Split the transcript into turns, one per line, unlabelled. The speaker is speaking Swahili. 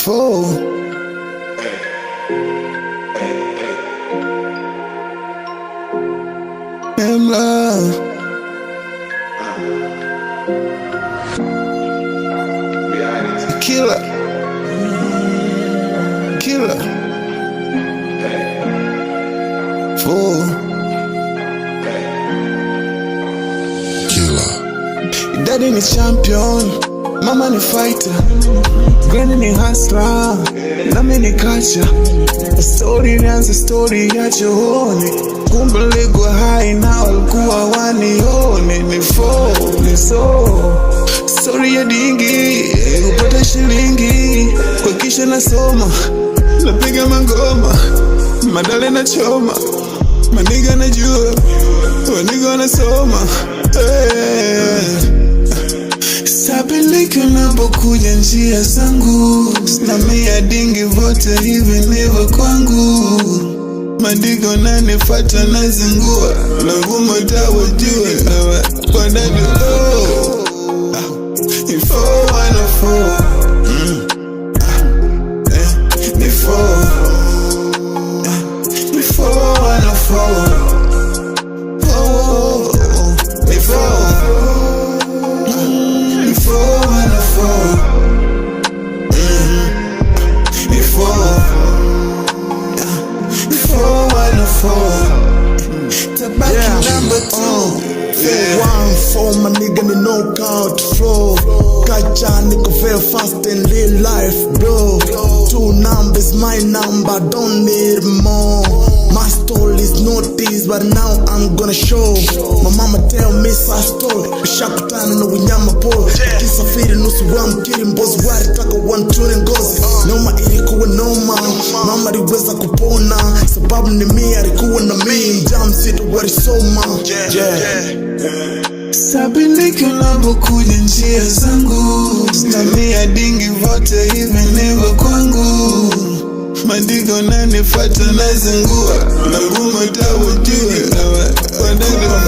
before. I'm love. Killer. Killer. Fool.
Killer.
Daddy ni champion, mama ni fighter, granny ni hustler, nami ni culture. Story nianze story ya chooni, kumbe ligwa hai na walikuwa wanione. Ni fall, ni so story ya dingi, kupata shilingi, kwa kisha nasoma, napiga mangoma, madale na choma, maniga na jua, waniga wanasoma. Sabiliki unapokuja njia zangu, sinamia dingi vote hivi nivo kwangu. Madigo nanifata na zingua, navuma tawajue wadadu. Ni 414 Ni 414 number 2.
One for my nigga the knockout flow. Kacha nigga very fast and live life, bro. 2 numbers my number, don't need more. My story is not this, but now I'm gonna show. My mama tell me sa story, shakutana na unyama pole. Kisafiri nusu wa mkiri mbozi wari taka wantune ngozi. Noma ilikuwa noma, mama liweza kupona, sababu ni mimi alikuwa na mimi, jam sito warisoma.
Sabiliki unapokuja njia zangu, sinamia dingi vote hivi nivo kwangu. Madigo nanifata na zingua, navuma tawajue wadadu.